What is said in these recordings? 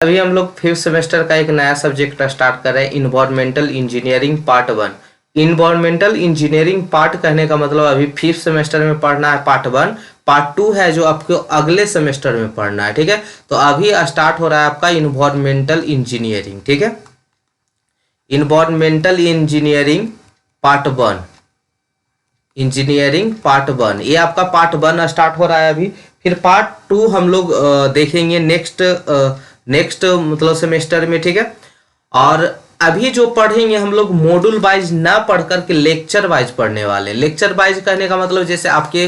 अभी हम लोग फिफ्थ सेमेस्टर का एक नया सब्जेक्ट स्टार्ट कर रहे हैं, environmental engineering part 1। Environmental engineering part कहने का मतलब अभी फिफ्थ सेमेस्टर में पढ़ना है पार्ट 1। पार्ट 2 है जो आपको अगले सेमेस्टर में पढ़ना है, ठीक है। तो अभी स्टार्ट हो रहा है आपका इन्वायरमेंटल इंजीनियरिंग, ठीक है। Environmental engineering part 1, engineering part 1, ये आपका पार्ट 1 स्टार्ट हो रहा है अभी। फिर पार्ट 2 हम लोग देखेंगे नेक्स्ट मतलब सेमेस्टर में, ठीक है। और अभी जो पढ़ेंगे हम लोग मॉड्यूल वाइज ना पढ़ करके लेक्चर वाइज पढ़ने वाले। लेक्चर वाइज कहने का मतलब जैसे आपके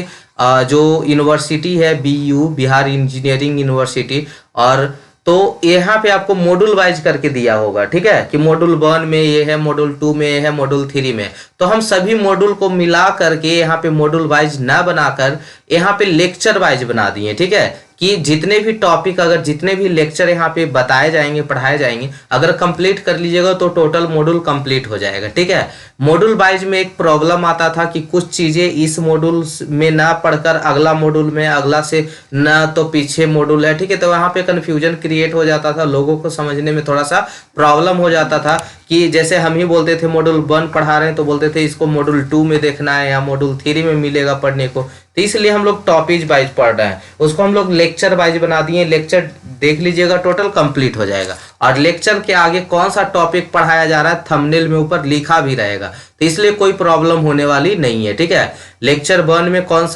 जो यूनिवर्सिटी है BU बिहार इंजीनियरिंग यूनिवर्सिटी, और तो यहाँ पे आपको मॉड्यूल वाइज करके दिया होगा, ठीक है, कि मॉड्यूल 1 में ये है, मॉड्यूल 2 में ये है, मॉड्यूल 3 में। तो हम सभी मॉड्यूल को मिला करके यहाँ पे मॉड्यूल वाइज ना बनाकर यहाँ पे लेक्चर वाइज बना दिए, ठीक है, कि जितने भी टॉपिक अगर जितने भी लेक्चर यहाँ पे बताए जाएंगे पढ़ाए जाएंगे अगर कंप्लीट कर लीजिएगा तो टोटल मॉड्यूल कंप्लीट हो जाएगा, ठीक है। मॉड्यूल वाइज में एक प्रॉब्लम आता था कि कुछ चीज़ें इस मॉड्यूल में ना पढ़कर अगला मॉड्यूल में, अगला से ना तो पीछे मॉड्यूल है, ठीक है। तो वहाँ पे कन्फ्यूजन क्रिएट हो जाता था, लोगों को समझने में थोड़ा सा प्रॉब्लम हो जाता था कि जैसे हम ही बोलते थे मॉड्यूल 1 पढ़ा रहे हैं तो बोलते थे इसको मॉड्यूल 2 में देखना है या मॉड्यूल 3 में मिलेगा पढ़ने को। तो इसलिए हम लोग टॉपिक वाइज पढ़ रहे हैं, उसको हम लोग लेक्चर वाइज बना दिए। लेक्चर देख लीजिएगा टोटल कंप्लीट हो जाएगा, और लेक्चर के आगे कौन सा टॉपिक पढ़ाया जा रहा है थंबनेल में ऊपर लिखा भी रहेगा, तो इसलिए कोई प्रॉब्लम होने वाली नहीं है, ठीक है। लेक्चर 1 में कौन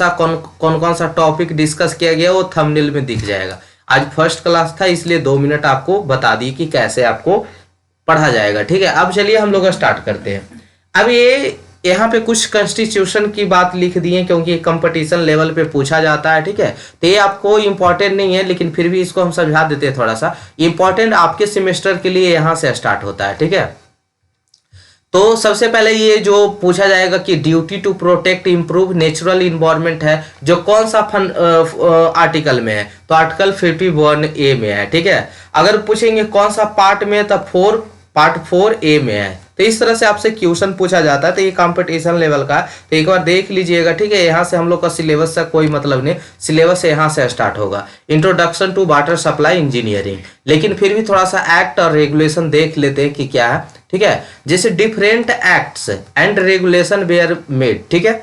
कौन सा टॉपिक डिस्कस किया गया वो थंबनेल में दिख जाएगा। आज फर्स्ट क्लास था इसलिए 2 मिनट आपको बता दी कि कैसे आपको पढ़ा जाएगा, ठीक है। अब चलिए हम लोग स्टार्ट करते हैं। अब ये यहाँ पे कुछ कॉन्स्टिट्यूशन की बात लिख दी है क्योंकि कंपटीशन लेवल पे पूछा जाता है, ठीक है। तो ये आपको इंपॉर्टेंट नहीं है लेकिन फिर भी इसको हम समझा देते हैं, थोड़ा सा इंपॉर्टेंट आपके सेमेस्टर के लिए यहाँ से स्टार्ट होता है, ठीक है। तो सबसे पहले ये जो पूछा जाएगा कि duty to protect improve natural environment है, जो कौन सा आर्टिकल में है, तो आर्टिकल 51A में है, ठीक है। अगर पूछेंगे कौन सा पार्ट में है तो पार्ट 4A में है। तो इस तरह से आपसे क्वेश्चन पूछा जाता है, तो ये कंपटीशन लेवल का। तो एक बार देख लीजिएगा, ठीक है। यहाँ से हम लोग का सिलेबस से कोई मतलब नहीं, सिलेबस यहाँ से स्टार्ट होगा। Introduction to water supply engineering, लेकिन फिर भी थोड़ा सा एक्ट और रेगुलेशन देख लेते हैं कि क्या है, ठीक है। जैसे different acts and regulation were made, ठीक है।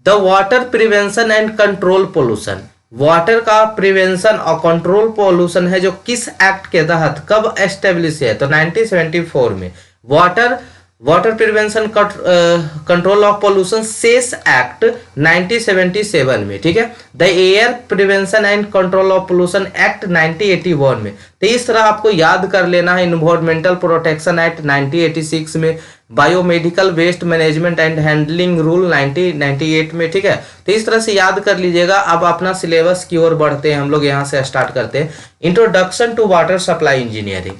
The water prevention and control pollution, water का प्रिवेंशन और कंट्रोल पोल्यूशन है जो किस एक्ट के तहत कब एस्टेब्लिश है, तो 1974 में। Water prevention control of pollution cess act 1977 में, ठीक है। The air prevention and control of pollution act 1981 में। तो इस तरह आपको याद कर लेना है। इन्वायरमेंटल प्रोटेक्शन एक्ट 1986 में, biomedical waste management and handling rule 1998 में, ठीक है। तो इस तरह से याद कर लीजिएगा। अब अपना सिलेबस की ओर बढ़ते हैं, हम लोग यहाँ से स्टार्ट करते हैं। Introduction to water supply engineering.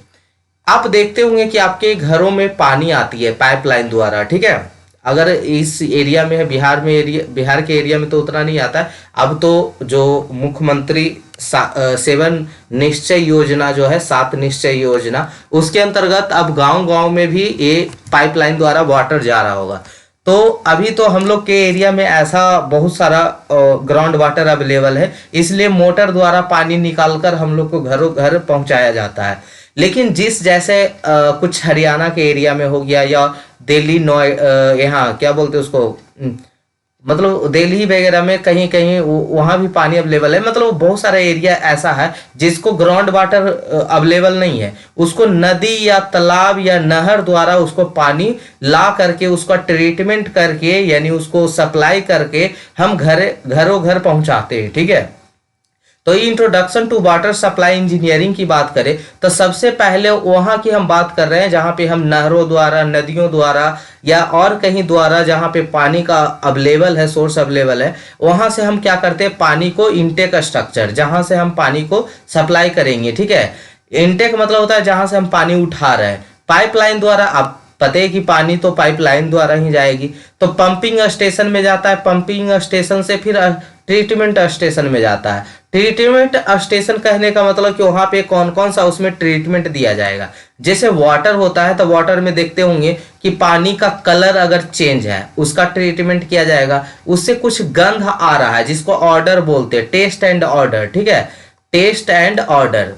आप देखते होंगे कि आपके घरों में पानी आती है पाइपलाइन द्वारा, ठीक है। अगर इस एरिया में है, बिहार के एरिया में तो उतना नहीं आता है। अब तो जो मुख्यमंत्री 7 निश्चय योजना जो है, 7 निश्चय योजना, उसके अंतर्गत अब गांव-गांव में भी ये पाइपलाइन द्वारा वाटर जा रहा होगा। तो अभी तो हम लोग के एरिया में ऐसा बहुत सारा ग्राउंड वाटर अवेलेबल है, इसलिए मोटर द्वारा पानी निकालकर हम लोग को घरों घर पहुंचाया जाता है। लेकिन जिस जैसे कुछ हरियाणा के एरिया में हो गया या दिल्ली यहाँ क्या बोलते हैं उसको, मतलब दिल्ली वगैरह में कहीं कहीं वहाँ भी पानी अवेलेबल है। मतलब बहुत सारा एरिया ऐसा है जिसको ग्राउंड वाटर अवेलेबल नहीं है, उसको नदी या तालाब या नहर द्वारा उसको पानी ला करके उसका ट्रीटमेंट करके यानी उसको सप्लाई करके हम घरों घर पहुँचाते हैं, ठीक है। तो introduction to water supply engineering की बात करें तो सबसे पहले वहाँ की हम बात कर रहे हैं जहाँ पे हम नहरों द्वारा, नदियों द्वारा या और कहीं द्वारा जहाँ पे पानी का अवेलेबल है, सोर्स अवेलेबल है, वहाँ से हम क्या करते हैं, पानी को इनटेक स्ट्रक्चर, जहाँ से हम पानी को सप्लाई करेंगे, ठीक है। इनटेक मतलब होता है जहाँ से हम पानी उठा रहे हैं। पाइपलाइन द्वारा आप पता है कि पानी तो पाइपलाइन द्वारा ही जाएगी, तो पंपिंग स्टेशन में जाता है, पंपिंग स्टेशन से फिर ट्रीटमेंट स्टेशन में जाता है। ट्रीटमेंट स्टेशन कहने का मतलब कि वहाँ पे कौन कौन सा उसमें ट्रीटमेंट दिया जाएगा। जैसे वाटर होता है तो वाटर में देखते होंगे कि पानी का कलर अगर चेंज है उसका ट्रीटमेंट किया जाएगा। उससे कुछ गंध आ रहा है जिसको ऑर्डर बोलते हैं, टेस्ट एंड ऑर्डर, ठीक है। Test and order,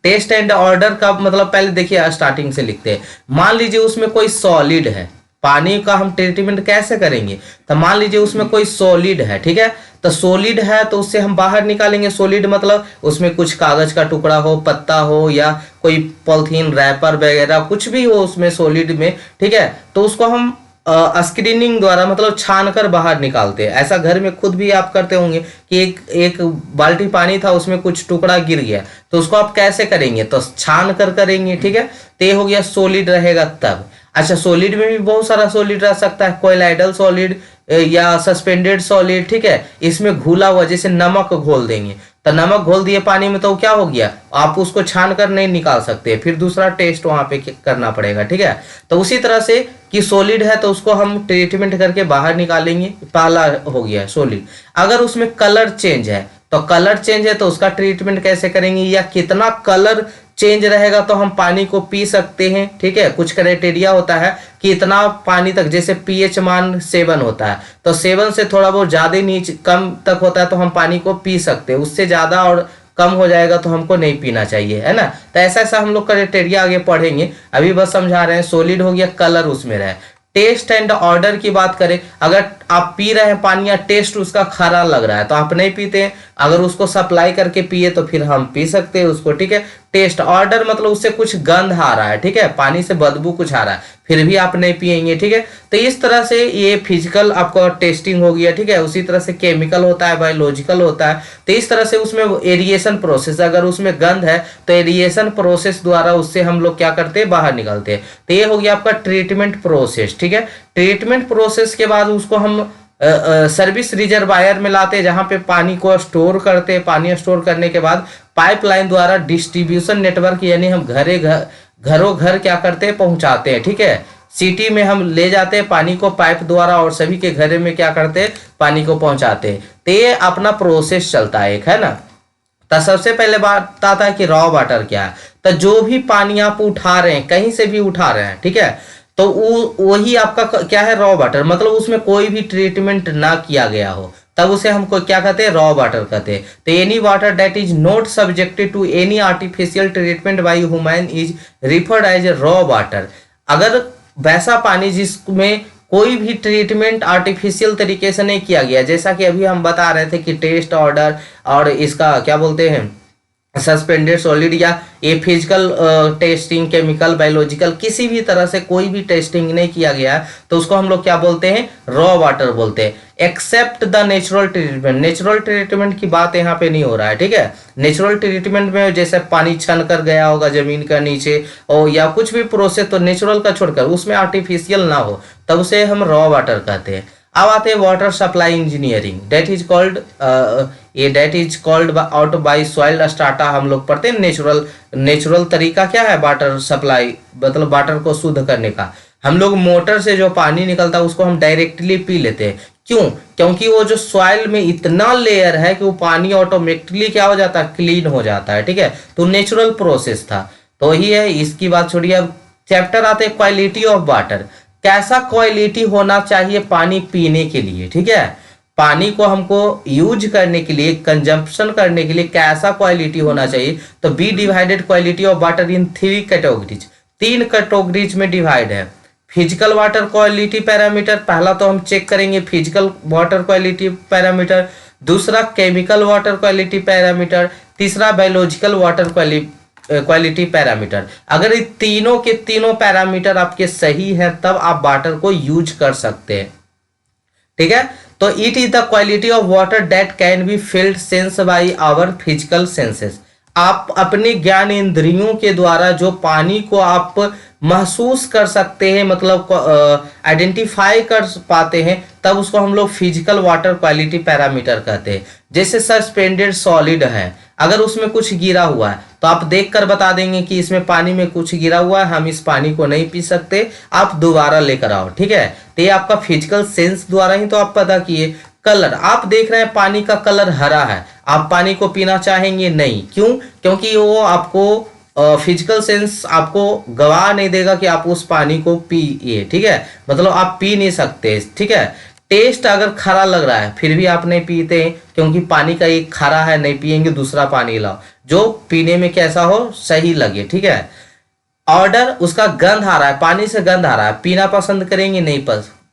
test and order का मतलब पहले देखिए स्टार्टिंग से लिखते हैं। मान लीजिए उसमें कोई सॉलिड है, पानी का हम ट्रीटमेंट कैसे करेंगे, तो मान लीजिए उसमें कोई सॉलिड है, ठीक है, तो सॉलिड है तो उससे हम बाहर निकालेंगे। सॉलिड मतलब उसमें कुछ कागज का टुकड़ा हो, पत्ता हो, या कोई पॉलिथीन रैपर वगैरह कुछ भी हो उसमें सॉलिड में, ठीक है, तो उसको हम स्क्रीनिंग द्वारा मतलब छान कर बाहर निकालते हैं। ऐसा घर में खुद भी आप करते होंगे कि एक बाल्टी पानी था, उसमें कुछ टुकड़ा गिर गया, तो उसको आप कैसे करेंगे, तो छान कर करेंगे, ठीक है। तो ये हो गया सॉलिड रहेगा तब। अच्छा, सॉलिड में भी बहुत सारा सॉलिड रह सकता है, कोइलाइडल सॉलिड या सस्पेंडेड सॉलिड, ठीक है। इसमें घुला हुआ जैसे नमक घोल देंगे, तो नमक घोल दिए पानी में तो क्या हो गया, आप उसको छान कर नहीं निकाल सकते, फिर दूसरा टेस्ट वहां पे करना पड़ेगा, ठीक है। तो उसी तरह से कि सॉलिड है तो उसको हम ट्रीटमेंट करके बाहर निकालेंगे, पहला हो गया सॉलिड। अगर उसमें कलर चेंज है, तो कलर चेंज है तो उसका ट्रीटमेंट कैसे करेंगे, या कितना कलर चेंज रहेगा तो हम पानी को पी सकते हैं, ठीक है। कुछ क्राइटेरिया होता है कि इतना पानी तक, जैसे पीएच मान 7 होता है, तो 7 से थोड़ा बहुत ज्यादा नीचे कम तक होता है तो हम पानी को पी सकते हैं, उससे ज्यादा और कम हो जाएगा तो हमको नहीं पीना चाहिए, है ना। तो ऐसा ऐसा हम लोग क्राइटेरिया आगे पढ़ेंगे, अभी बस समझा रहे हैं। सॉलिड हो गया, कलर उसमें रहे। टेस्ट एंड ऑर्डर की बात करें, अगर आप पी रहे हैं पानी या टेस्ट उसका खारा लग रहा है तो आप नहीं पीते हैं, अगर उसको सप्लाई करके पिए तो फिर हम पी सकते हैं उसको, ठीक है। टेस्ट ऑर्डर मतलब उससे कुछ गंध आ रहा है, ठीक है, पानी से बदबू कुछ आ रहा है, फिर भी आप नहीं पिएंगे, ठीक है। तो इस तरह से ये फिजिकल आपका टेस्टिंग हो गया, ठीक है। उसी तरह से केमिकल होता है, बायोलॉजिकल होता है। तो इस तरह से उसमें एरिएशन प्रोसेस, अगर उसमें गंध है तो एरिएशन प्रोसेस द्वारा उससे हम लोग क्या करते हैं, बाहर निकालते हैं। तो ये हो गया आपका ट्रीटमेंट प्रोसेस, ठीक है। ट्रीटमेंट प्रोसेस के बाद उसको हम सर्विस रिजर्वायर में लाते हैं, जहां पे पानी को स्टोर करते हैं। पानी स्टोर करने के बाद पाइपलाइन द्वारा डिस्ट्रीब्यूशन नेटवर्क, यानी हम घरों घर क्या करते हैं, पहुंचाते हैं, ठीक है। सिटी में हम ले जाते हैं पानी को पाइप द्वारा, और सभी के घरों में क्या करते हैं, पानी को पहुंचाते हैं। तो ये अपना प्रोसेस चलता है एक, है ना। तो सबसे पहले बात आता है कि रॉ वाटर क्या है। तो जो भी पानी आप उठा रहे हैं, कहीं से भी उठा रहे हैं, ठीक है, तो वही आपका क्या है, रॉ वाटर। मतलब उसमें कोई भी ट्रीटमेंट ना किया गया हो, तब उसे हमको क्या कहते हैं, रॉ वाटर कहते हैं। तो any water that is not subjected to any artificial treatment by human is referred as raw water. अगर वैसा पानी जिसमें कोई भी ट्रीटमेंट आर्टिफिशियल तरीके से नहीं किया गया, जैसा कि अभी हम बता रहे थे कि टेस्ट ऑर्डर और इसका क्या बोलते हैं, सस्पेंडेड सॉलिड, या ये फिजिकल टेस्टिंग, केमिकल, बायोलॉजिकल, किसी भी तरह से कोई भी टेस्टिंग नहीं किया गया, तो उसको हम लोग क्या बोलते हैं, रॉ वाटर बोलते हैं। Except the natural treatment, natural treatment की बात यहाँ पे नहीं हो रहा है, ठीक है। नेचुरल ट्रीटमेंट में जैसे पानी छन कर गया होगा जमीन का नीचे, और या कुछ भी प्रोसेस, तो नेचुरल का छोड़कर उसमें आर्टिफिशियल ना हो, तब उसे हम रॉ वाटर कहते हैं। अब आते हैं water supply engineering, that is called out by soil strata. हम लोग पढ़ते हैं नेचुरल तरीका क्या है वाटर सप्लाई, मतलब वाटर को शुद्ध करने का। हम लोग मोटर से जो पानी निकलता है उसको हम डायरेक्टली पी लेते हैं, क्यों, क्योंकि वो जो सॉइल में इतना लेयर है कि वो पानी ऑटोमेटिकली क्या हो जाता है, क्लीन हो जाता है, ठीक है। तो नेचुरल प्रोसेस था, तो वही है, इसकी बात छोड़िए। अब चैप्टर आते हैं क्वालिटी ऑफ वाटर, कैसा क्वालिटी होना चाहिए पानी पीने के लिए, ठीक है। पानी को हमको यूज करने के लिए, कंजम्पशन करने के लिए कैसा क्वालिटी होना चाहिए, तो be divided quality of water in 3 categories, 3 categories में डिवाइड है। फिजिकल वाटर क्वालिटी पैरामीटर, पहला तो हम चेक करेंगे फिजिकल वाटर क्वालिटी पैरामीटर, दूसरा केमिकल वाटर क्वालिटी पैरामीटर, तीसरा बायोलॉजिकल वाटर क्वालिटी पैरामीटर। अगर ये तीनों के तीनों पैरामीटर आपके सही हैं तब आप वाटर को यूज कर सकते हैं, ठीक है। तो it is the quality of water that can be field sense by our physical senses. आप अपने ज्ञान इंद्रियों के द्वारा जो पानी को आप महसूस कर सकते हैं, मतलब आइडेंटिफाई कर पाते हैं, तब उसको हम लोग फिजिकल वाटर क्वालिटी पैरामीटर कहते हैं। जैसे सस्पेंडेड सॉलिड है, अगर उसमें कुछ गिरा हुआ है तो आप देखकर बता देंगे कि इसमें पानी में कुछ गिरा हुआ है, हम इस पानी को नहीं पी सकते, आप दोबारा लेकर आओ, ठीक है। तो ये आपका फिजिकल सेंस द्वारा ही तो आप पता किए। कलर, आप देख रहे हैं पानी का कलर हरा है, आप पानी को पीना चाहेंगे नहीं, क्यों, क्योंकि वो आपको फिजिकल सेंस आपको गवाह नहीं देगा कि आप उस पानी को पिए, ठीक है, मतलब आप पी नहीं सकते, ठीक है। टेस्ट अगर खारा लग रहा है फिर भी आप नहीं पीते, क्योंकि पानी का एक खारा है, नहीं पिएंगे, दूसरा पानी लाओ। जो पीने में कैसा हो, सही लगे, ठीक है। ऑर्डर उसका गंध आ रहा है, पानी से गंध आ रहा है, पीना पसंद करेंगे, नहीं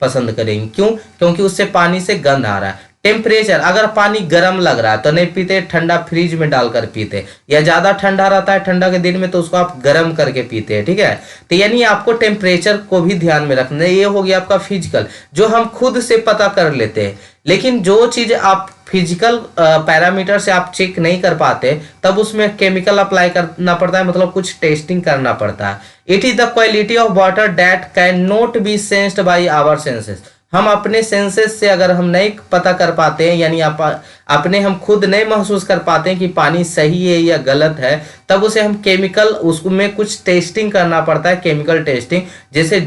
पसंद करेंगे, क्यों? क्योंकि उससे पानी से गंध आ रहा है। टेम्परेचर, अगर पानी गर्म लग रहा है तो नहीं पीते, ठंडा फ्रिज में डालकर पीते, या ज्यादा ठंडा रहता है ठंडा के दिन में तो उसको आप गर्म करके पीते हैं, ठीक है। तो यानी आपको टेम्परेचर को भी ध्यान में रखना है। ये हो गया आपका फिजिकल, जो हम खुद से पता कर लेते हैं। लेकिन जो चीज आप फिजिकल पैरामीटर से आप चेक नहीं कर पाते, तब उसमें केमिकल अप्लाई करना पड़ता है, मतलब कुछ टेस्टिंग करना पड़ता है। It is the quality of water that can not be sensed by our senses. हम अपने सेंसेस से अगर हम नहीं पता कर पाते हैं, यानी अपने हम खुद नहीं महसूस कर पाते हैं कि पानी सही है या गलत है, तब उसे हम केमिकल, उसमें कुछ टेस्टिंग करना पड़ता है, केमिकल टेस्टिंग। जैसे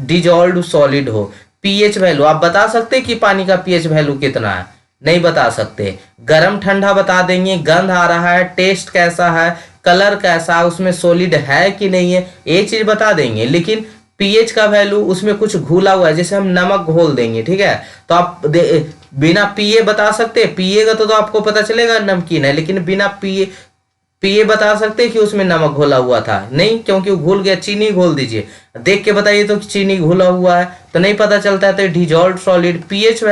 डिजॉल्व सॉलिड हो, पीएच वैल्यू आप बता सकते हैं कि पानी का पीएच वैल्यू कितना है? नहीं बता सकते। गर्म ठंडा बता देंगे, गंध आ रहा है, टेस्ट कैसा है, कलर कैसा है, उसमें सॉलिड है कि नहीं है, ये चीज बता देंगे। लेकिन पीएच का वैल्यू, उसमें कुछ घुला हुआ है, जैसे हम नमक घोल देंगे, ठीक है, तो आप बिना पिए बता सकते हैं? पिएगा तो आपको पता चलेगा नमकीन है, लेकिन बिना पिए बता सकते हैं कि उसमें नमक घोला हुआ था? नहीं, क्योंकि वो घुल गया। चीनी घोल दीजिए, देख के बताइए तो चीनी घुला हुआ है, तो नहीं पता चलता है। तो डिजॉल्व सॉलिड, पीएच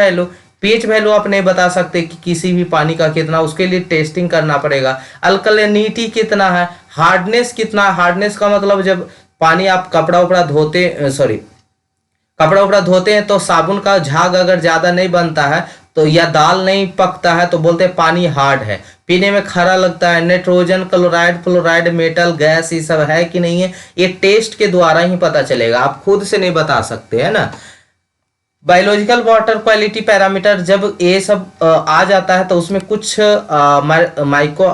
वैल्यू आप नहीं बता सकते कि किसी भी पानी का कितना, उसके लिए टेस्टिंग करना पड़ेगा। अल्कलिनिटी कितना है, हार्डनेस कितना है। हार्डनेस का मतलब जब पानी आप कपड़ा उपड़ा धोते, सॉरी, कपड़ा उपड़ा धोते हैं तो साबुन का झाग अगर ज्यादा नहीं बनता है तो, या दाल नहीं पकता है तो बोलते हैं पानी हार्ड है, पीने में खरा लगता है। Nitrogen, chloride, fluoride, metal, gas, ये सब है कि नहीं है, ये टेस्ट के द्वारा ही पता चलेगा, आप खुद से नहीं बता सकते, है ना। बायोलॉजिकल वाटर क्वालिटी पैरामीटर, जब ये सब आ जाता है तो उसमें कुछ माइक्रो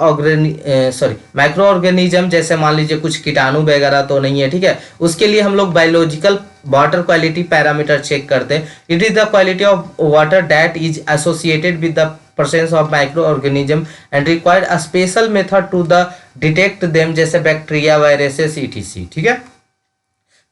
ऑर्गेनिज्म, जैसे मान लीजिए कुछ कीटाणु वगैरह तो नहीं है, ठीक है। उसके लिए हम लोग biological water quality parameter check करते हैं। It is the quality of water that is associated with the presence of microorganism and required a special method to the detect them, जैसे बैक्टीरिया, वायरसेस, etc, ठीक है।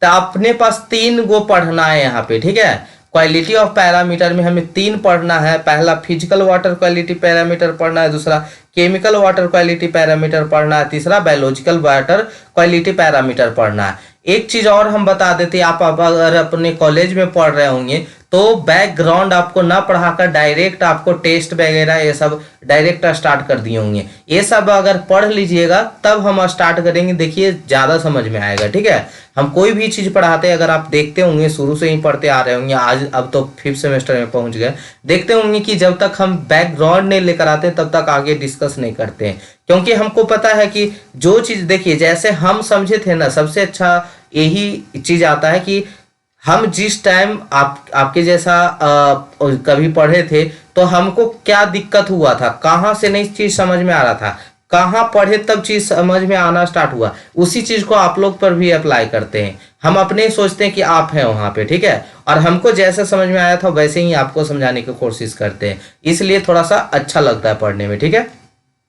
तो अपने पास 3 गो पढ़ना है यहाँ पे, ठीक है। क्वालिटी ऑफ पैरामीटर में हमें 3 पढ़ना है। पहला फिजिकल वाटर क्वालिटी पैरामीटर पढ़ना है, दूसरा केमिकल वाटर क्वालिटी पैरामीटर पढ़ना है, तीसरा बायोलॉजिकल वाटर क्वालिटी पैरामीटर पढ़ना है। एक चीज और हम बता देते हैं, आप अगर अपने कॉलेज में पढ़ रहे होंगे तो बैकग्राउंड आपको ना पढ़ाकर डायरेक्ट आपको टेस्ट वगैरह ये सब डायरेक्ट स्टार्ट कर दिए होंगे। ये सब अगर पढ़ लीजिएगा तब हम स्टार्ट करेंगे, देखिए ज़्यादा समझ में आएगा, ठीक है। हम कोई भी चीज़ पढ़ाते हैं, अगर आप देखते होंगे शुरू से ही पढ़ते आ रहे होंगे, आज अब तो 5th सेमेस्टर में पहुंच गए, देखते होंगे कि जब तक हम बैकग्राउंड नहीं लेकर आते तब तक आगे डिस्कस नहीं करते हैं। क्योंकि हमको पता है कि जो चीज़, देखिए जैसे हम समझे थे ना, सबसे अच्छा यही चीज़ आता है कि हम जिस टाइम आपके जैसा कभी पढ़े थे तो हमको क्या दिक्कत हुआ था, कहाँ से नई चीज समझ में आ रहा था, कहाँ पढ़े तब चीज समझ में आना स्टार्ट हुआ, उसी चीज को आप लोग पर भी अप्लाई करते हैं। हम अपने सोचते हैं कि आप हैं वहां पे, ठीक है, और हमको जैसे समझ में आया था वैसे ही आपको समझाने की कोशिश करते हैं, इसलिए थोड़ा सा अच्छा लगता है पढ़ने में, ठीक है।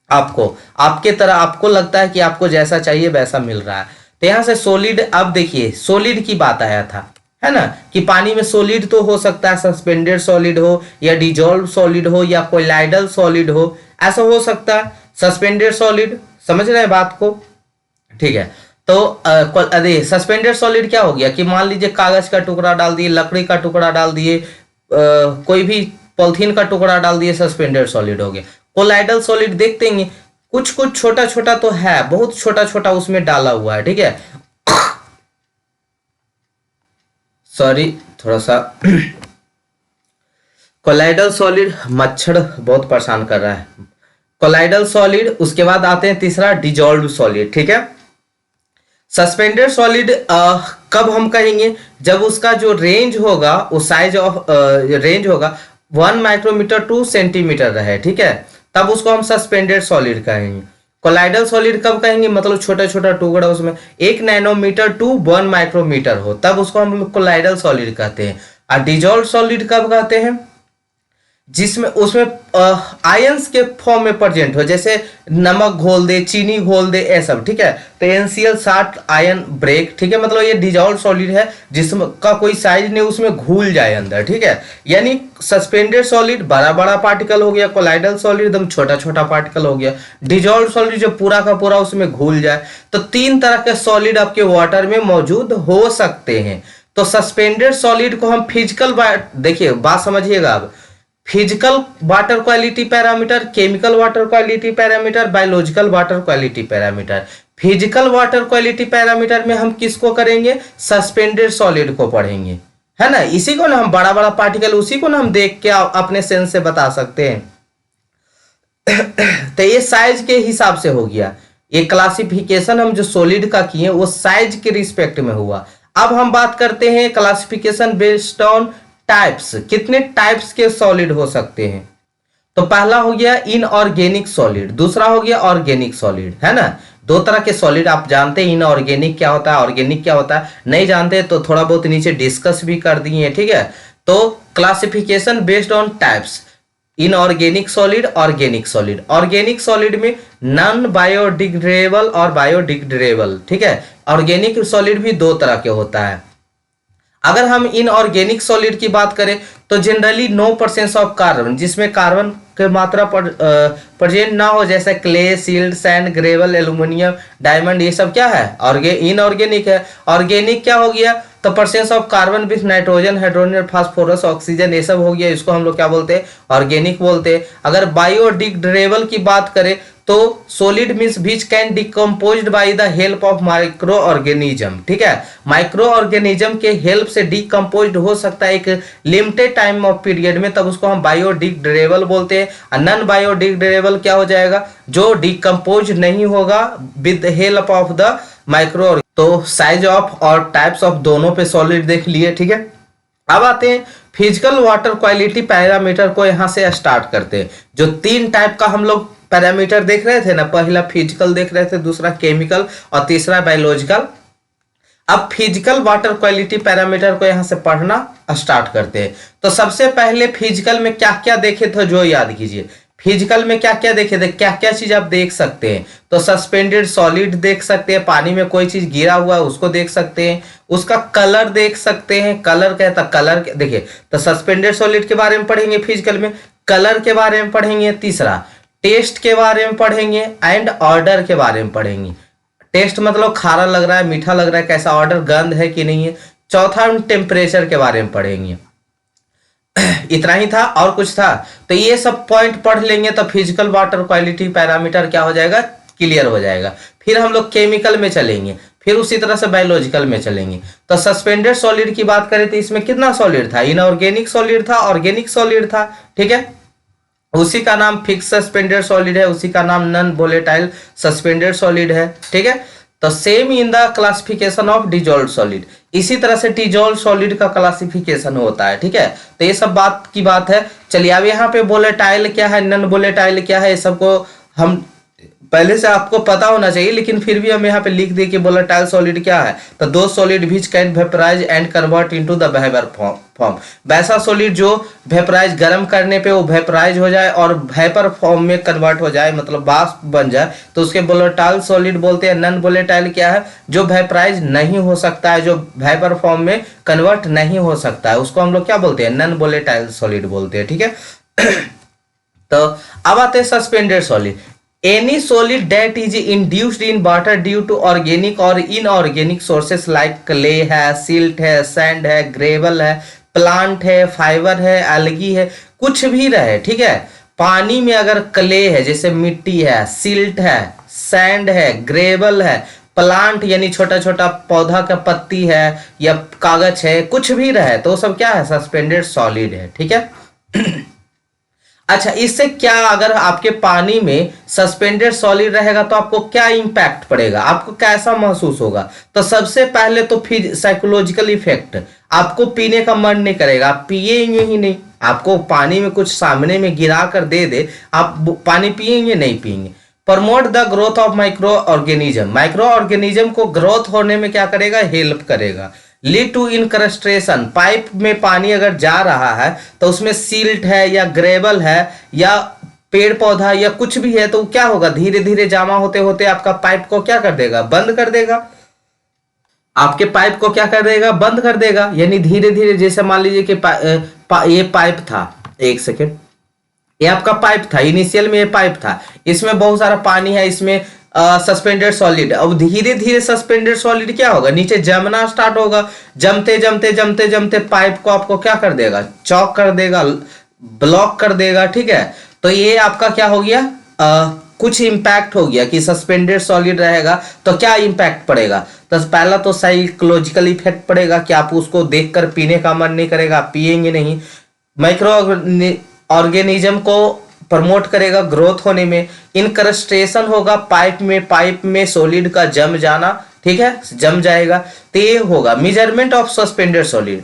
आपको आपके तरह आपको लगता है कि आपको जैसा चाहिए वैसा मिल रहा है। तो यहाँ से सॉलिड, अब देखिए सॉलिड की बात आया था, है ना, कि पानी में सॉलिड तो हो सकता है, सस्पेंडेड सॉलिड हो या डिजॉल्व सॉलिड हो या कोलाइडल सॉलिड हो, ऐसा हो सकता है। सस्पेंडेड सॉलिड, समझ रहे हैं बात को, ठीक है। तो अरे सस्पेंडेड सॉलिड क्या हो गया कि मान लीजिए कागज का टुकड़ा डाल दिए, लकड़ी का टुकड़ा डाल दिए, कोई भी पॉलिथीन का टुकड़ा डाल दिए, सस्पेंडेड सॉलिड हो गया। कोलाइडल सॉलिड देखते हैं कुछ कुछ छोटा छोटा तो है, बहुत छोटा छोटा उसमें डाला हुआ है, ठीक है। सॉरी थोड़ा सा कोलाइडल सॉलिड, मच्छर बहुत परेशान कर रहा है। कोलाइडल सॉलिड, उसके बाद आते हैं तीसरा डिजॉल्व सॉलिड, ठीक है। सस्पेंडेड सॉलिड कब हम कहेंगे, जब उसका जो रेंज होगा, वो साइज ऑफ रेंज होगा 1 माइक्रोमीटर टू सेंटीमीटर रहे, ठीक है, तब उसको हम सस्पेंडेड सॉलिड कहेंगे। कोलाइडल सॉलिड कब कहेंगे, मतलब छोटा छोटा टुकड़ा उसमें 1 नैनोमीटर टू 1 माइक्रोमीटर हो, तब उसको हम लोग कोलाइडल सॉलिड कहते हैं। और डिजॉल्व सॉलिड कब कहते हैं, जिसमें उसमें आयंस के फॉर्म में प्रेजेंट हो, जैसे नमक घोल दे, चीनी घोल दे, ये सब, ठीक है। तो NCl60 आयन ब्रेक, ठीक है, मतलब ये डिजॉल्व सॉलिड है जिसका कोई साइज नहीं, उसमें घुल जाए अंदर, ठीक है। यानी सस्पेंडेड सॉलिड बड़ा बड़ा पार्टिकल हो गया, कोलाइडल सॉलिड एकदम छोटा छोटा पार्टिकल हो गया, डिजॉल्व सॉलिड जो पूरा का पूरा उसमें घुल जाए। तो तीन तरह के सॉलिड आपके वाटर में मौजूद हो सकते हैं। तो सस्पेंडेड सॉलिड को हम फिजिकल, देखिए बात समझिएगा अब, physical water quality parameter, chemical water quality parameter, biological water quality parameter. Physical water quality parameter में हम किसको करेंगे? सस्पेंडेड सॉलिड को पढ़ेंगे, है ना। इसी को ना हम बड़ा बड़ा पार्टिकल, उसी को ना हम देख के अपने सेंस से बता सकते हैं। तो ये साइज के हिसाब से हो गया, ये क्लासिफिकेशन हम जो सॉलिड का किए वो साइज के रिस्पेक्ट में हुआ। अब हम बात करते हैं क्लासिफिकेशन बेस्ड ऑन टाइप्स, कितने टाइप्स के सॉलिड हो सकते हैं। तो पहला हो गया इनऑर्गेनिक सॉलिड, दूसरा हो गया ऑर्गेनिक सॉलिड, है ना। दो तरह के सॉलिड आप जानते हैं, इनऑर्गेनिक क्या होता है, ऑर्गेनिक क्या होता है, नहीं जानते तो थोड़ा बहुत नीचे डिस्कस भी कर दिए, ठीक है। तो classification based on types, inorganic solid, organic solid. Organic solid में नॉन बायोडिग्रेडेबल और बायोडिग्रेडेबल, ठीक है। ऑर्गेनिक सॉलिड भी दो तरह के होता है। अगर हम इनऑर्गेनिक सॉलिड की बात करें तो जनरली 9% ऑफ कार्बन, जिसमें कार्बन की मात्रा प्रेजेंट ना हो, जैसे clay, silt, sand, gravel, aluminium, diamond, ये सब क्या है? इनऑर्गेनिक है। ऑर्गेनिक क्या हो गया? तो percent of carbon with nitrogen, hydrogen, phosphorus, oxygen, ये सब हो गया, इसको हम लोग क्या बोलते हैं? ऑर्गेनिक बोलते हैं। अगर बायोडिग्रेडेबल की बात करें तो solid means which can decomposed by the help of micro organism, ठीक है। माइक्रो ऑर्गेनिज्म के हेल्प से डिकम्पोज्ड हो सकता है एक लिमिटेड टाइम ऑफ पीरियड में, तब उसको हम बायोडिग्रेडेबल बोलते हैं। और नॉन बायोडिग्रेडेबल क्या हो जाएगा? जो डिकम्पोज नहीं होगा with help of the micro. तो साइज ऑफ और टाइप्स ऑफ दोनों पे सॉलिड देख लिए, ठीक है। अब आते हैं फिजिकल वाटर क्वालिटी पैरामीटर को, यहां से स्टार्ट करते हैं। जो तीन टाइप का हम लोग पैरामीटर देख रहे थे ना, पहला फिजिकल देख रहे थे, दूसरा केमिकल और तीसरा बायोलॉजिकल। अब फिजिकल वाटर क्वालिटी पैरामीटर को यहां से पढ़ना स्टार्ट करते हैं। तो सबसे पहले फिजिकल में क्या क्या देखे थे जो याद कीजिए। फिजिकल में क्या क्या देखे थे, क्या क्या चीज आप देख सकते हैं? तो सस्पेंडेड सॉलिड देख सकते हैं, पानी में कोई चीज गिरा हुआ है उसको देख सकते हैं, उसका कलर देख सकते हैं। कलर कहता, कलर देखिए, तो सस्पेंडेड सॉलिड के बारे में पढ़ेंगे फिजिकल में, कलर के बारे में पढ़ेंगे, तीसरा टेस्ट के बारे में पढ़ेंगे एंड ऑर्डर के बारे में पढ़ेंगे। टेस्ट मतलब खारा लग रहा है, मीठा लग रहा है, कैसा, ऑर्डर गंध है कि नहीं है। चौथा हम टेम्परेचर के बारे में पढ़ेंगे। इतना ही था और कुछ था? तो ये सब पॉइंट पढ़ लेंगे तो फिजिकल वाटर क्वालिटी पैरामीटर क्या हो जाएगा? क्लियर हो जाएगा। फिर हम लोग केमिकल में चलेंगे, फिर उसी तरह से बायोलॉजिकल में चलेंगे। तो सस्पेंडेड सॉलिड की बात करें तो इसमें कितना सॉलिड था? इनऑर्गेनिक सॉलिड था, ऑर्गेनिक सॉलिड था, ठीक है। उसी का नाम फिक्स सस्पेंडेड सॉलिड है, उसी का नाम नॉन वोलेटाइल सस्पेंडेड सॉलिड है, ठीक है। तो same in the classification of dissolve solid, इसी तरह से डिजॉल्व सॉलिड का क्लासिफिकेशन होता है, ठीक है। तो ये सब बात की बात है। चलिए अब यहाँ पे वोलेटाइल क्या है, नॉन वोलेटाइल क्या है, ये सबको हम पहले से आपको पता होना चाहिए, लेकिन फिर भी हम यहाँ पे लिख दें कि वोलेटाइल सॉलिड क्या है। तो दो solid which can vaporise and convert into the vapour form, वैसा सॉलिड जो वेपराइज गर्म करने पे वो वेपराइज हो जाए और वेपर फॉर्म में कन्वर्ट हो जाए, मतलब वाष्प बन जाए, तो उसके वोलेटाइल सॉलिड बोलते हैं। नॉन वोलेटाइल क्या है? जो वेपराइज नहीं हो सकता है, जो वेपर फॉर्म में कन्वर्ट नहीं हो सकता है, उसको हम लोग क्या बोलते हैं? नॉन वोलेटाइल सॉलिड बोलते हैं, ठीक है। तो अब आते हैं suspended solid. Any solid that is induced in water due to organic or inorganic sources like clay है, silt है, sand है, gravel है, plant है, fiber है, algae है, कुछ भी रहे, ठीक है। पानी में अगर क्ले है, जैसे मिट्टी है, सिल्ट है, सैंड है, ग्रेवल है, प्लांट यानी छोटा छोटा पौधा का पत्ती है या कागज है, कुछ भी रहे तो सब क्या है? सस्पेंडेड सॉलिड है, ठीक है। अच्छा, इससे क्या, अगर आपके पानी में सस्पेंडेड सॉलिड रहेगा तो आपको क्या इंपैक्ट पड़ेगा, आपको कैसा महसूस होगा? तो सबसे पहले तो फिर साइकोलॉजिकल इफेक्ट, आपको पीने का मन नहीं करेगा, आप पिएंगे ही नहीं। आपको पानी में कुछ सामने में गिरा कर दे दे, आप पानी पिएंगे नहीं पिएंगे। Promote the growth of micro organism, micro organism को ग्रोथ होने में क्या करेगा? हेल्प करेगा। लीड टू इनक्रस्टेशन, पाइप में पानी अगर जा रहा है तो उसमें सिल्ट है या ग्रेवल है या पेड़ पौधा या कुछ भी है, तो क्या होगा, धीरे धीरे जमा होते होते आपका पाइप को क्या कर देगा, बंद कर देगा। आपके पाइप को क्या कर देगा, बंद कर देगा। यानी धीरे धीरे, जैसे मान लीजिए कि ये पाइप था, एक सेकेंड, ये आपका पाइप था, इनिशियल में ये पाइप था, इसमें बहुत सारा पानी है, इसमें सस्पेंडेड सॉलिड। अब धीरे धीरे सस्पेंडेड सॉलिड क्या होगा, नीचे जमना स्टार्ट होगा। जमते जमते जमते जमते पाइप को आपको क्या कर देगा, चौक कर देगा, ब्लॉक कर देगा, ठीक है। तो ये आपका क्या हो गया, कुछ इंपैक्ट हो गया कि सस्पेंडेड सॉलिड रहेगा तो क्या इंपैक्ट पड़ेगा। तो पहला तो साइकोलॉजिकल इफेक्ट पड़ेगा कि आप उसको देखकर पीने का मन नहीं करेगा, आप पिएंगे नहीं। माइक्रो ऑर्गेनिज्म को प्रमोट करेगा ग्रोथ होने में। इनक्रस्टेशन होगा पाइप में सॉलिड का जम जाना, ठीक है, जम जाएगा। तो ये होगा मेजरमेंट ऑफ सस्पेंडेड सॉलिड।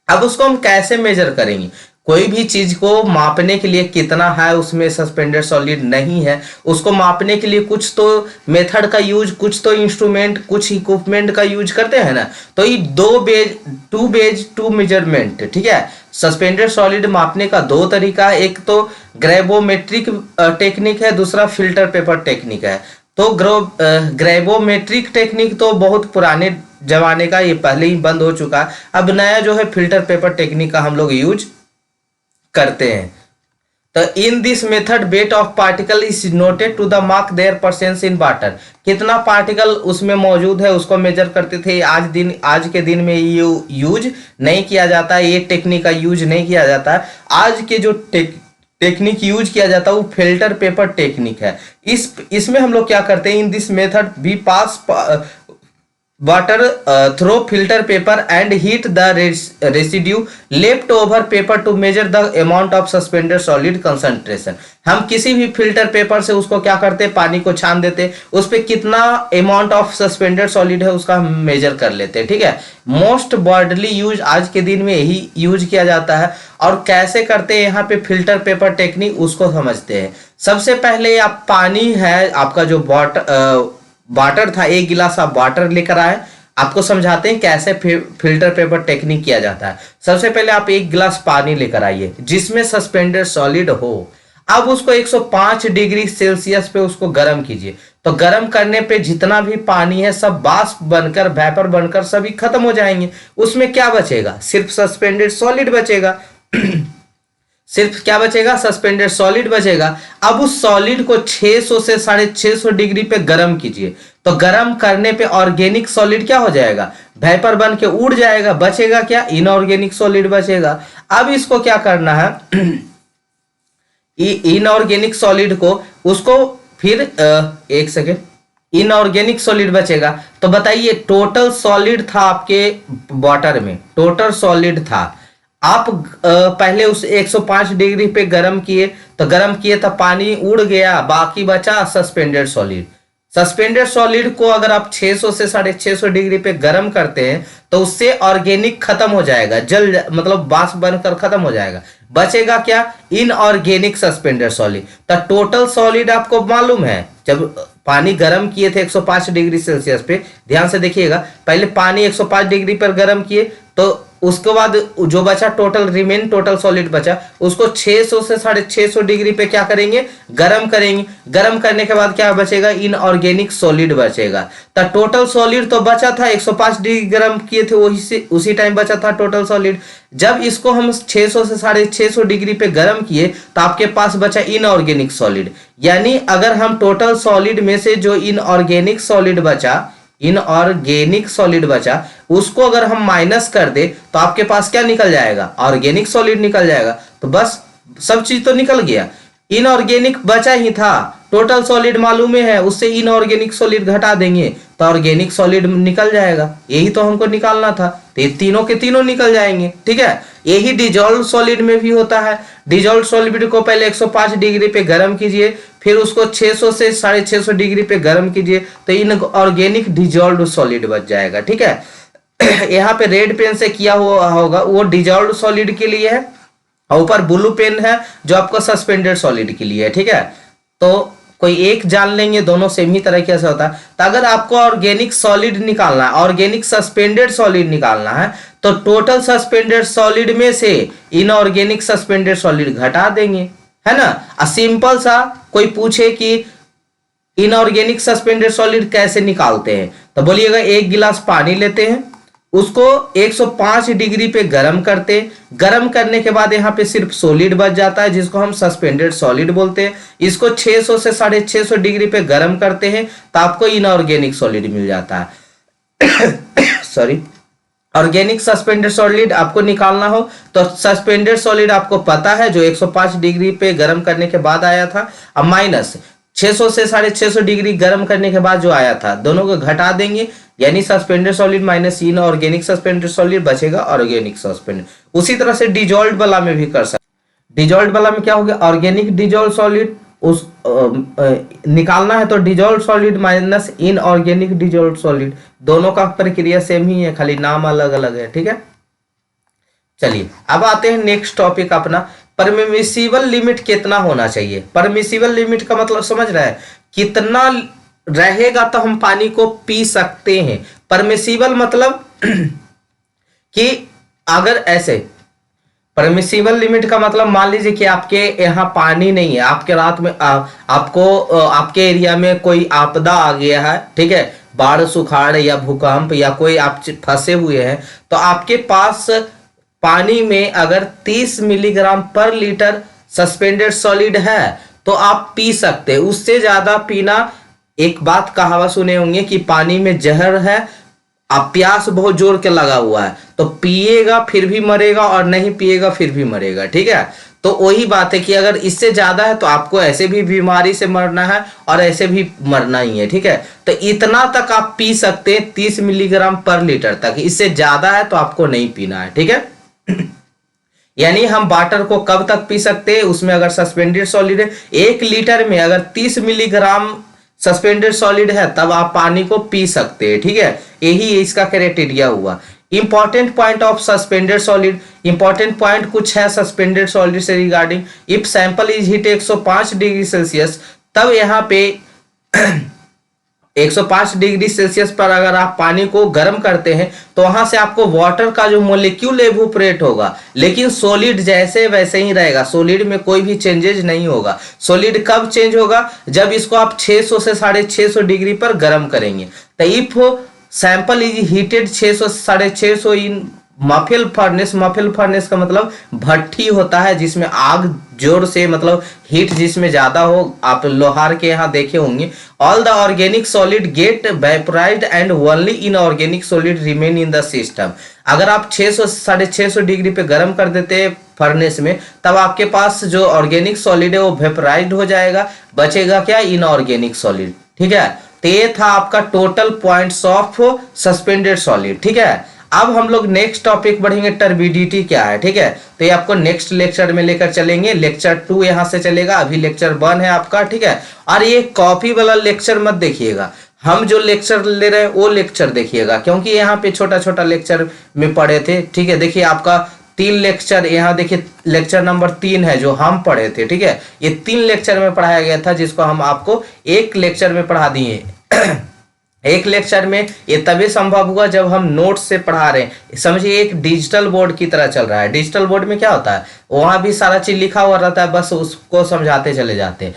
अब उसको हम कैसे मेजर करेंगे, कोई भी चीज को मापने के लिए कितना है उसमें सस्पेंडेड सॉलिड नहीं है, उसको मापने के लिए कुछ तो मेथड का यूज, कुछ तो इंस्ट्रूमेंट, कुछ इक्विपमेंट का यूज करते हैं ना। तो ये टू मेजरमेंट, ठीक है। सस्पेंडेड सॉलिड मापने का दो तरीका है, एक तो ग्रेवोमेट्रिक टेक्निक है, दूसरा फिल्टर पेपर टेक्निक है। तो ग्रेवोमेट्रिक टेक्निक तो बहुत पुराने जमाने का, ये पहले ही बंद हो चुका है। अब नया जो है फिल्टर पेपर टेक्निक का हम लोग यूज करते हैं। तो in this method weight of particle is noted to the mark their presence in water. कितना पार्टिकल उसमें मौजूद है उसको मेजर करते थे। आज के दिन में ये यूज नहीं किया जाता है, ये टेक्निक का यूज नहीं किया जाता है। आज के जो टेक्निक यूज किया जाता है वो फिल्टर पेपर टेक्निक है। इसमें हम लोग क्या करते हैं, in this method we pass water through filter paper and heat the residue left over paper to measure the amount of suspended solid concentration। हम किसी भी फिल्टर पेपर से उसको क्या करते हैं, पानी को छान देते, उस पर कितना अमाउंट ऑफ सस्पेंडेड सॉलिड है उसका हम मेजर कर लेते हैं, ठीक है। मोस्ट बॉडली यूज आज के दिन में यही यूज किया जाता है। और कैसे करते हैं यहाँ पे फिल्टर पेपर टेक्निक, उसको समझते हैं। सबसे पहले आप पानी है आपका जो वाटर था, एक गिलास आप वाटर लेकर आए, आपको समझाते हैं कैसे फिल्टर पेपर टेक्निक किया जाता है। सबसे पहले आप एक गिलास पानी लेकर आइए जिसमें सस्पेंडेड सॉलिड हो। अब उसको 105 डिग्री सेल्सियस पे उसको गर्म कीजिए। तो गर्म करने पे जितना भी पानी है सब वाष्प बनकर, वेपर बनकर सभी खत्म हो जाएंगे। उसमें क्या बचेगा, सिर्फ सस्पेंडेड सॉलिड बचेगा। सिर्फ क्या बचेगा, सस्पेंडेड सॉलिड बचेगा। अब उस सॉलिड को 600 से 650 डिग्री पे गर्म कीजिए। तो गर्म करने पे ऑर्गेनिक सॉलिड क्या हो जाएगा, वेपर बन के उड़ जाएगा। बचेगा क्या, इनऑर्गेनिक सॉलिड बचेगा। अब इसको क्या करना है, इनऑर्गेनिक सॉलिड को उसको फिर एक सेकेंड, इनऑर्गेनिक सॉलिड बचेगा। तो बताइए टोटल सॉलिड था आपके वाटर में, टोटल सॉलिड था। आप पहले उस 105 डिग्री पे गर्म किए, तो गर्म किए तो पानी उड़ गया, बाकी बचा सस्पेंडेड सॉलिड। सस्पेंडेड सॉलिड को अगर आप 600 से 650 डिग्री पे गर्म करते हैं तो उससे ऑर्गेनिक खत्म हो जाएगा, मतलब वाष्प बनकर खत्म हो जाएगा। बचेगा क्या, इनऑर्गेनिक सस्पेंडेड सॉलिड। तो टोटल सॉलिड आपको मालूम है, जब पानी गर्म किए थे 105 डिग्री सेल्सियस पे, ध्यान से देखिएगा, पहले पानी 105 डिग्री पर गर्म किए, तो उसके बाद जो बचा टोटल सॉलिड बचा, उसको 600 से 650 डिग्री पे क्या करेंगे, गरम करेंगे। गरम करने के बाद क्या बचेगा, इनऑर्गेनिक सॉलिड बचेगा। तो टोटल सॉलिड तो बचा था 105 डिग्री गरम किए थे, वही से उसी टाइम बचा था टोटल सॉलिड। जब इसको हम 600 से 650 डिग्री पे गरम किए तो आपके पास बचा इनऑर्गेनिक सॉलिड। यानी अगर हम टोटल सॉलिड में से जो इनऑर्गेनिक सॉलिड बचा उसको अगर हम माइनस कर दे तो आपके पास क्या निकल जाएगा, ऑर्गेनिक सॉलिड निकल जाएगा। तो बस सब चीज तो निकल गया, इनऑर्गेनिक बचा ही था। टोटल सॉलिड मालूम है, उससे इनऑर्गेनिक सॉलिड घटा देंगे तो ऑर्गेनिक सॉलिड निकल जाएगा। यही तो हमको निकालना था, तो ये तीनों के तीनों निकल जाएंगे, ठीक है। यही डिजॉल्व सॉलिड में भी होता है। डिजॉल्व सॉलिड को पहले 105 डिग्री पे गर्म कीजिए, फिर उसको 600 से 650 डिग्री पे गर्म कीजिए, तो इनऑर्गेनिक डिजॉल्व सॉलिड बच जाएगा, ठीक है। यहाँ पे रेड पेन से किया हुआ होगा वो डिजॉल्व सॉलिड के लिए है, और ऊपर ब्लू पेन है जो आपको सस्पेंडेड सॉलिड के लिए है, ठीक है। तो कोई एक जान लेंगे, दोनों सेम ही तरीके से होता है। तो अगर आपको ऑर्गेनिक सॉलिड निकालना है, ऑर्गेनिक सस्पेंडेड सॉलिड निकालना है, तो टोटल सस्पेंडेड सॉलिड में से इनऑर्गेनिक सस्पेंडेड सॉलिड घटा देंगे, है ना। सिंपल सा कोई पूछे कि इनऑर्गेनिक सस्पेंडेड सॉलिड कैसे निकालते हैं, तो बोलिएगा एक गिलास पानी लेते हैं, उसको 105 डिग्री पे गर्म करते हैं, गर्म करने के बाद यहाँ पे सिर्फ सॉलिड बच जाता है जिसको हम सस्पेंडेड सॉलिड बोलते हैं। इसको 600 से 650 डिग्री पे गर्म करते हैं तो आपको इनऑर्गेनिक सॉलिड मिल जाता है। सॉरी, ऑर्गेनिक सस्पेंडेड सॉलिड आपको निकालना हो तो सस्पेंडेड सॉलिड आपको पता है जो 105 डिग्री पे गर्म करने के बाद आया था, अब माइनस 600 से 650 डिग्री गर्म करने के बाद जो आया था, दोनों को घटा देंगे, यानी suspended solid minus inorganic suspended solid, बचेगा ऑर्गेनिक सस्पेंडेड। उसी तरह से डिजॉल्व्ड वाला में भी कर सकते। डिजॉल्व्ड वाला में क्या हो गया, ऑर्गेनिक डिजॉल्व सॉलिड उस निकालना है तो dissolve solid minus inorganic dissolve solid, दोनों का प्रक्रिया सेम ही है, खाली नाम अलग अलग है, ठीक है। चलिए अब आते हैं नेक्स्ट टॉपिक अपना, परमिसिबल लिमिट कितना होना चाहिए। परमिसिबल लिमिट का मतलब समझ रहा है, कितना रहेगा तो हम पानी को पी सकते हैं। परमिसिबल मतलब कि अगर ऐसे, परमिसिबल लिमिट का मतलब मान लीजिए कि आपके यहाँ पानी नहीं है, आपके रात में आपके एरिया में कोई आपदा आ गया है, ठीक है, बाढ़ सुखाड़ या भूकंप या कोई आप फंसे हुए हैं, तो आपके पास पानी में अगर 30 मिलीग्राम पर लीटर सस्पेंडेड सॉलिड है तो आप पी सकते हैं। उससे ज्यादा पीना, एक बात कहावत सुने होंगे कि पानी में जहर है, आप प्यास बहुत जोर के लगा हुआ है तो पिएगा फिर भी मरेगा और नहीं पिएगा फिर भी मरेगा, ठीक है। तो वही बात है कि अगर इससे ज्यादा है तो आपको ऐसे भी बीमारी से मरना है और ऐसे भी मरना ही है, ठीक है। तो इतना तक आप पी सकते हैं, 30 मिलीग्राम पर लीटर तक, इससे ज्यादा है तो आपको नहीं पीना है, ठीक है। यानी हम वाटर को कब तक पी सकते हैं, उसमें अगर सस्पेंडेड सॉलिड है, 1 लीटर में अगर 30 मिलीग्राम सस्पेंडेड सॉलिड है तब आप पानी को पी सकते हैं, ठीक है। यही इसका क्राइटेरिया हुआ। Important point of suspended solid, important point कुछ है सस्पेंडेड सॉलिड से regarding. If sample is heat 105 degree Celsius, तब यहाँ पे 105 डिग्री सेल्सियस पर अगर आप पानी को गर्म करते हैं तो वहां से आपको वाटर का जो मोलिक्यूल एवोपरेट होगा, लेकिन सॉलिड जैसे वैसे ही रहेगा, सॉलिड में कोई भी चेंजेज नहीं होगा। सॉलिड कब चेंज होगा, जब इसको आप 600 से 650 डिग्री पर गर्म करेंगे। तो इफ सैंपल इज हीटेड 600 से 650 इन मफिल फर्नेस, मफिल फर्नेस का मतलब भट्ठी होता है जिसमें आग जोर से, मतलब हीट जिसमें ज्यादा हो, आप लोहार के यहाँ देखे होंगे। All the organic solid get vaporised and only inorganic solid remain in the system. अगर आप 600 से 650 डिग्री पे गर्म कर देते हैं फर्नेस में, तब आपके पास जो ऑर्गेनिक सॉलिड है वो वेपोराइज्ड हो जाएगा, बचेगा क्या, इनऑर्गेनिक सॉलिड, ठीक है। तो ये था आपका total points of suspended solid, ठीक है। अब हम लोग नेक्स्ट टॉपिक बढ़ेंगे, टर्बिडिटी क्या है, ठीक है। तो ये आपको नेक्स्ट लेक्चर में लेकर चलेंगे, लेक्चर 2 यहाँ से चलेगा, अभी लेक्चर 1 है आपका, ठीक है। और ये कॉपी वाला लेक्चर मत देखिएगा, हम जो लेक्चर ले रहे हैं वो लेक्चर देखिएगा, क्योंकि यहाँ पे छोटा छोटा लेक्चर में पढ़े थे, ठीक है। देखिए आपका 3 लेक्चर यहाँ देखिए, लेक्चर नंबर 3 है जो हम पढ़े थे, ठीक है। ये 3 लेक्चर में पढ़ाया गया था जिसको हम आपको एक लेक्चर में पढ़ा दिए। एक लेक्चर में ये तभी संभव हुआ जब हम नोट्स से पढ़ा रहे हैं, समझिए एक डिजिटल बोर्ड की तरह चल रहा है। डिजिटल बोर्ड में क्या होता है, वहां भी सारा चीज लिखा हुआ रहता है, बस उसको समझाते चले जाते हैं।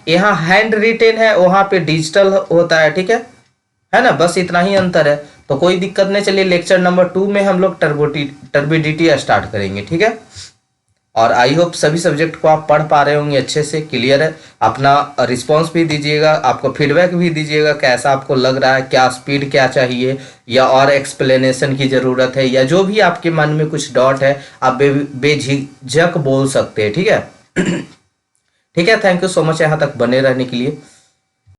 यहाँ हैंड रिटेन है, वहां पे डिजिटल होता है, ठीक है ना, बस इतना ही अंतर है। तो कोई दिक्कत नहीं। चलिए लेक्चर नंबर 2 में हम लोग टर्बिडिटी स्टार्ट करेंगे, ठीक है। और आई होप सभी सब्जेक्ट को आप पढ़ पा रहे होंगे अच्छे से, क्लियर है। अपना रिस्पांस भी दीजिएगा, आपको फीडबैक भी दीजिएगा, कैसा आपको लग रहा है, क्या स्पीड क्या चाहिए, या और एक्सप्लेनेशन की ज़रूरत है, या जो भी आपके मन में कुछ डाउट है आप बेझिझक बोल सकते हैं, ठीक है। ठीक है, थैंक यू सो मच यहाँ तक बने रहने के लिए।